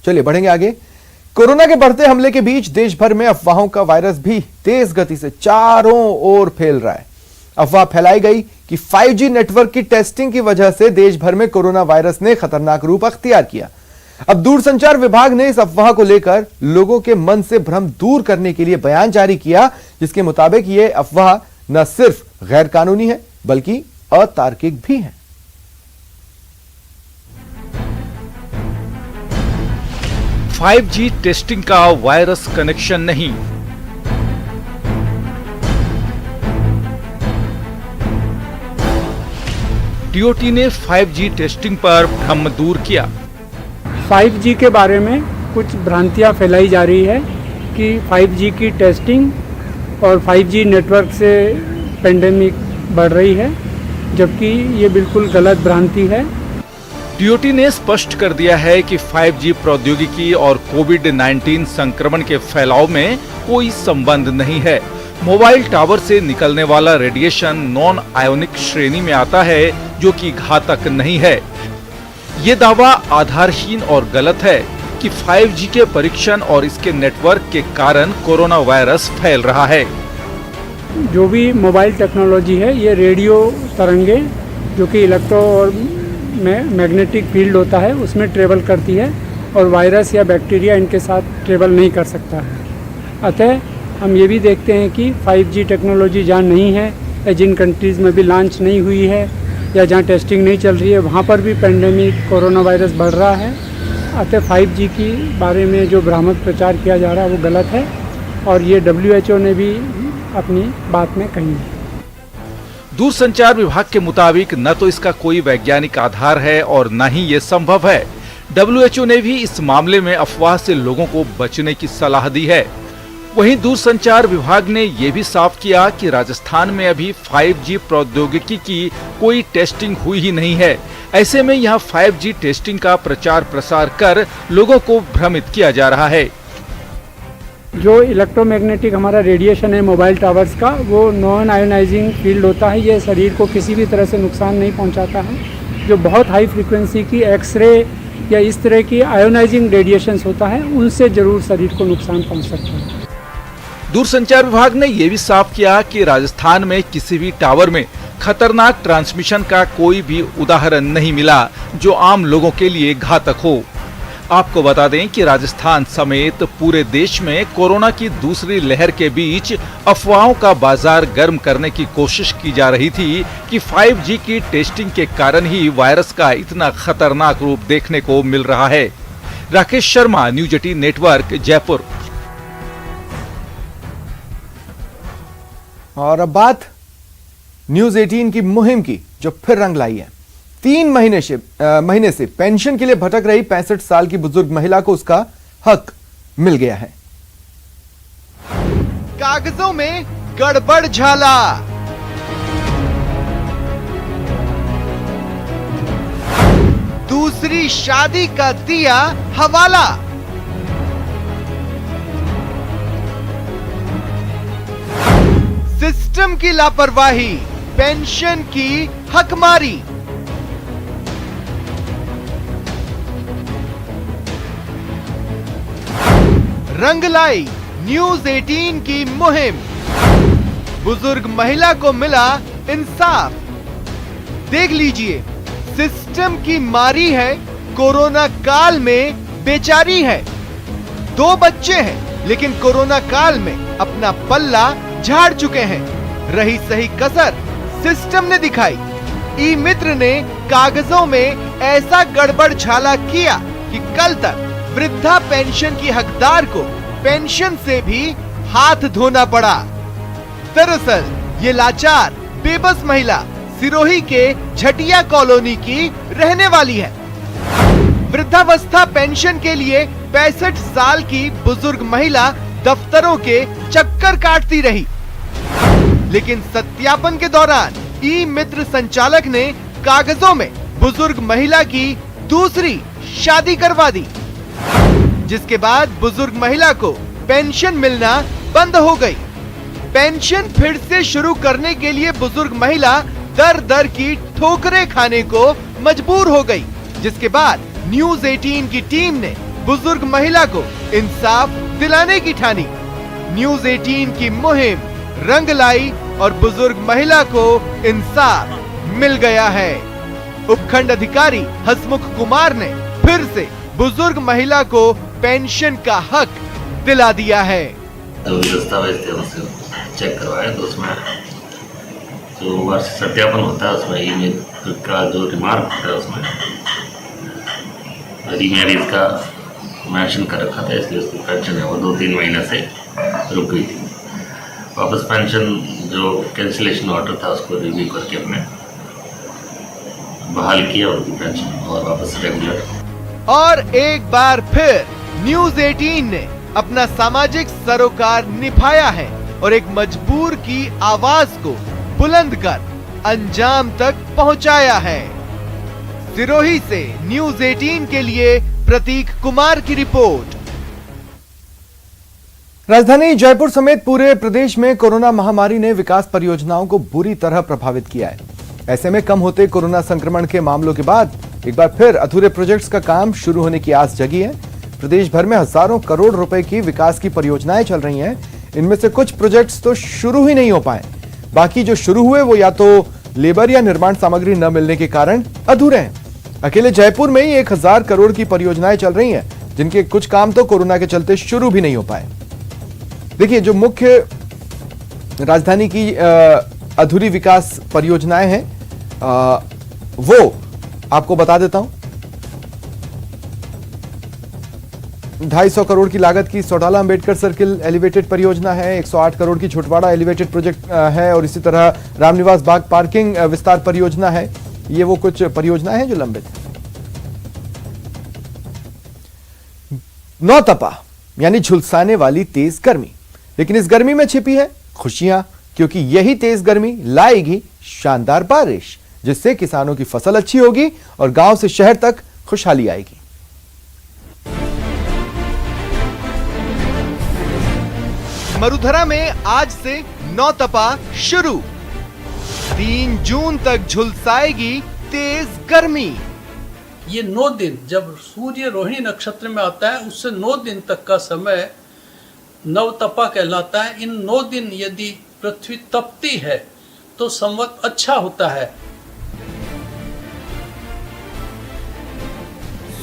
चलिए बढ़ेंगे आगे। कोरोना के बढ़ते हमले के बीच देश भर में अफवाहों का वायरस भी तेज गति से चारों ओर फैल रहा है। अफवाह फैलाई गई कि 5G नेटवर्क की टेस्टिंग की वजह से देश भर में कोरोना वायरस ने खतरनाक रूप अख्तियार किया। अब दूरसंचार विभाग ने इस अफवाह को लेकर लोगों के मन से भ्रम दूर करने के लिए बयान जारी किया, जिसके मुताबिक यह अफवाह न सिर्फ गैर कानूनी है बल्कि अतार्किक भी है। फाइव जी टेस्टिंग का वायरस कनेक्शन नहीं। टीओटी ने 5G टेस्टिंग पर भ्रम दूर किया। 5G के बारे में कुछ भ्रांतियां फैलाई जा रही है कि 5G की टेस्टिंग और 5G नेटवर्क से पेंडेमिक बढ़ रही है, जबकि ये बिल्कुल गलत भ्रांति है। टीओटी ने स्पष्ट कर दिया है कि 5G प्रौद्योगिकी और कोविड-19 संक्रमण के फैलाव में कोई संबंध नहीं है। मोबाइल टावर से निकलने वाला रेडिएशन नॉन आयोनिक श्रेणी में आता है, जो कि घातक नहीं है। ये दावा आधारहीन और गलत है कि 5G के परीक्षण और इसके नेटवर्क के कारण कोरोना वायरस फैल रहा है। जो भी मोबाइल टेक्नोलॉजी है, ये रेडियो तरंगे जो कि इलेक्ट्रो और मैग्नेटिक फील्ड होता है उसमें ट्रेवल करती है और वायरस या बैक्टीरिया इनके साथ ट्रेवल नहीं कर सकता है। अतः हम ये भी देखते हैं कि 5G टेक्नोलॉजी जहाँ नहीं है या जिन कंट्रीज़ में भी लॉन्च नहीं हुई है या जहाँ टेस्टिंग नहीं चल रही है, वहाँ पर भी पेंडेमिक कोरोना वायरस बढ़ रहा है। अतः 5G के बारे में जो भ्रामक प्रचार किया जा रहा है वो गलत है और ये WHO ने भी अपनी बात में कही है। दूरसंचार विभाग के मुताबिक न तो इसका कोई वैज्ञानिक आधार है और न ही ये संभव है। WHO ने भी इस मामले में अफवाह से लोगों को बचने की सलाह दी है। वहीं दूरसंचार विभाग ने यह भी साफ किया कि राजस्थान में अभी 5G प्रौद्योगिकी की कोई टेस्टिंग हुई ही नहीं है। ऐसे में यहां 5G टेस्टिंग का प्रचार प्रसार कर लोगों को भ्रमित किया जा रहा है। जो इलेक्ट्रोमैग्नेटिक हमारा रेडिएशन है मोबाइल टावर्स का, वो नॉन आयोनाइजिंग फील्ड होता है। ये शरीर को किसी भी तरह से नुकसान नहीं पहुंचाता है। जो बहुत हाई फ्रीक्वेंसी की एक्सरे या इस तरह की आयोनाइजिंग रेडिएशंस होता है, उनसे जरूर शरीर को नुकसान पहुंच सकता है। दूरसंचार विभाग ने यह भी साफ किया कि राजस्थान में किसी भी टावर में खतरनाक ट्रांसमिशन का कोई भी उदाहरण नहीं मिला जो आम लोगों के लिए घातक हो। आपको बता दें कि राजस्थान समेत पूरे देश में कोरोना की दूसरी लहर के बीच अफवाहों का बाजार गर्म करने की कोशिश की जा रही थी कि 5G की टेस्टिंग के कारण ही वायरस का इतना खतरनाक रूप देखने को मिल रहा है। Rakesh Sharma, news 18 network, Jaipur. और अब बात न्यूज 18 की मुहिम की, जो फिर रंग लाई है। 3 महीने से पेंशन के लिए भटक रही 65 साल की बुजुर्ग महिला को उसका हक मिल गया है। कागजों में गड़बड़ झाला, दूसरी शादी का दिया हवाला। सिस्टम की लापरवाही, पेंशन की हकमारी। रंग लाई न्यूज 18 की मुहिम, बुजुर्ग महिला को मिला इंसाफ। देख लीजिए, सिस्टम की मारी है, कोरोना काल में बेचारी है। 2 बच्चे हैं लेकिन कोरोना काल में अपना पल्ला झाड़ चुके हैं। रही सही कसर सिस्टम ने दिखाई। ई मित्र ने कागजों में ऐसा गड़बड़ झाला किया कि कल तक वृद्धा पेंशन की हकदार को पेंशन से भी हाथ धोना पड़ा। दरअसल ये लाचार बेबस महिला सिरोही के झटिया कॉलोनी की रहने वाली है। वृद्धावस्था पेंशन के लिए 65 साल की बुजुर्ग महिला दफ्तरों के चक्कर काटती रही, लेकिन सत्यापन के दौरान ई मित्र संचालक ने कागजों में बुजुर्ग महिला की दूसरी शादी करवा दी, जिसके बाद बुजुर्ग महिला को पेंशन मिलना बंद हो गई। पेंशन फिर से शुरू करने के लिए बुजुर्ग महिला दर दर की ठोकरें खाने को मजबूर हो गई, जिसके बाद न्यूज 18 की टीम ने बुजुर्ग महिला को इंसाफ दिलाने की ठानी। न्यूज 18 की मुहिम रंग लाई और बुजुर्ग महिला को इंसाफ मिल गया है। उपखंड अधिकारी हसमुख कुमार ने फिर से बुजुर्ग महिला को पेंशन का हक दिला दिया है। जो दस्तावेज थे उनसे चेक करवाए तो उसमें जो वार्षिक सत्यापन होता है उसमें ईमेल का जो रिमार्क होता है उसमें रीमैरिज का मेंशन कर रखा था, इसलिए उसकी पेंशन है वो 2-3 महीने से रुक गई थी। वापस पेंशन जो कैंसिलेशन ऑर्डर था उसको रिव्यू करके हमने बहाल किया उनकी पेंशन और वापस रेगुलर। और एक बार फिर न्यूज 18 ने अपना सामाजिक सरोकार निभाया है और एक मजबूर की आवाज को बुलंद कर अंजाम तक पहुंचाया है। सिरोही से न्यूज 18 के लिए प्रतीक कुमार की रिपोर्ट। राजधानी जयपुर समेत पूरे प्रदेश में कोरोना महामारी ने विकास परियोजनाओं को बुरी तरह प्रभावित किया है। ऐसे में कम होते कोरोना संक्रमण के मामलों के बाद एक बार फिर अधूरे प्रोजेक्ट्स का काम शुरू होने की आस जगी है। प्रदेश भर में हजारों करोड़ रुपए की विकास की परियोजनाएं चल रही हैं। इनमें से कुछ प्रोजेक्ट्स तो शुरू ही नहीं हो पाए, बाकी जो शुरू हुए वो या तो लेबर या निर्माण सामग्री न मिलने के कारण अधूरे हैं। अकेले जयपुर में ही 1000 करोड़ की परियोजनाएं चल रही हैं, जिनके कुछ काम तो कोरोना के चलते शुरू भी नहीं हो पाए। देखिए, जो मुख्य राजधानी की अधूरी विकास परियोजनाएं हैं वो आपको बता देता हूं। 250 करोड़ की लागत की सौडाला अंबेडकर सर्किल एलिवेटेड परियोजना है, 108 करोड़ की छोटवाड़ा एलिवेटेड प्रोजेक्ट है और इसी तरह रामनिवास बाग पार्किंग विस्तार परियोजना है। ये वो कुछ परियोजनाएं हैं जो लंबित है। नौतपा यानी झुलसाने वाली तेज गर्मी, लेकिन इस गर्मी में छिपी है खुशियां, क्योंकि यही तेज गर्मी लाएगी शानदार बारिश, जिससे किसानों की फसल अच्छी होगी और गांव से शहर तक खुशहाली आएगी। मरुधरा में आज से नौतपा शुरू। 3 जून तक झुलसाएगी तेज गर्मी। ये 9 दिन जब सूर्य रोहिणी नक्षत्र में आता है उससे 9 दिन तक का समय नवतपा कहलाता है। इन 9 दिन यदि पृथ्वी तपती है तो संवत अच्छा होता है।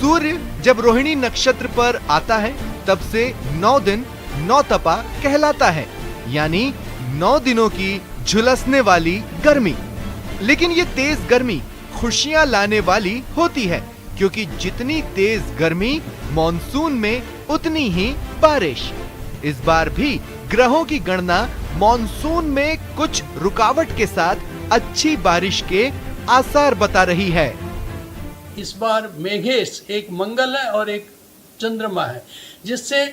सूर्य जब रोहिणी नक्षत्र पर आता है तब से 9 दिन नौतपा कहलाता है, यानी 9 दिनों की झुलसने वाली गर्मी। लेकिन ये तेज गर्मी खुशियां लाने वाली होती है, क्योंकि जितनी तेज गर्मी मॉनसून में उतनी ही बारिश। इस बार भी ग्रहों की गणना मॉनसून में कुछ रुकावट के साथ अच्छी बारिश के आसार बता रही है। इस बार मेघेश एक मंगल है और एक चंद्रमा है, जिससे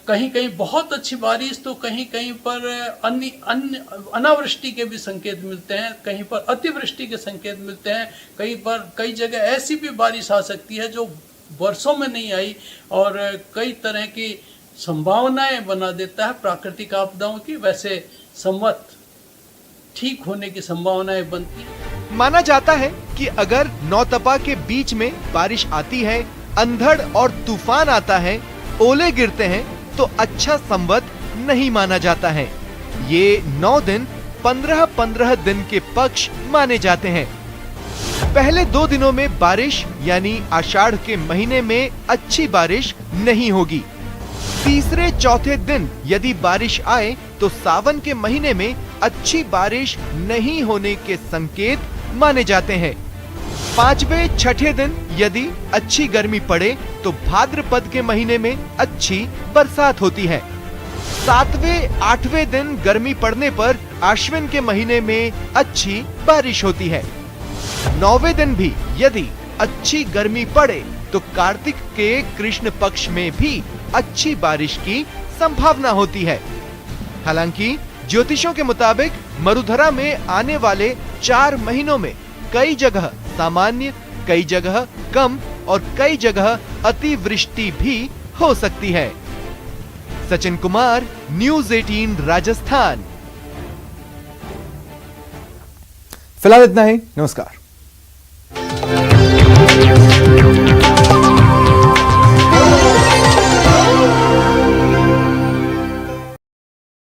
कहीं कहीं बहुत अच्छी बारिश तो कहीं कहीं पर अन्य अनावृष्टि के भी संकेत मिलते हैं, कहीं पर अतिवृष्टि के संकेत मिलते हैं, कहीं पर कई जगह ऐसी भी बारिश आ सकती है जो वर्षों में नहीं आई और कई तरह की संभावनाएं बना देता है प्राकृतिक आपदाओं की। वैसे संवत ठीक होने की संभावनाएं बनती है। माना जाता है कि अगर नौतपा के बीच में बारिश आती है, अंधड़ और तूफान आता है, ओले गिरते हैं, तो अच्छा संवत नहीं माना जाता है। ये 9 दिन 15-15 दिन के पक्ष माने जाते हैं। पहले 2 दिनों में बारिश यानी आषाढ़ के महीने में अच्छी बारिश नहीं होगी। तीसरे चौथे दिन यदि बारिश आए तो सावन के महीने में अच्छी बारिश नहीं होने के संकेत माने जाते हैं। 5वें छठे दिन यदि अच्छी गर्मी पड़े तो भाद्रपद के महीने में अच्छी बरसात होती है। 7वें 8वें दिन गर्मी पड़ने पर आश्विन के महीने में अच्छी बारिश होती है। 9वें दिन भी यदि अच्छी गर्मी पड़े तो कार्तिक के कृष्ण पक्ष में भी अच्छी बारिश की संभावना होती है। हालांकि ज्योतिषों के मुताबिक मरुधरा में आने वाले 4 महीनों में कई जगह सामान्य, कई जगह कम और कई जगह अतिवृष्टि भी हो सकती है। सचिन कुमार, न्यूज 18 राजस्थान। फिलहाल इतना ही, नमस्कार।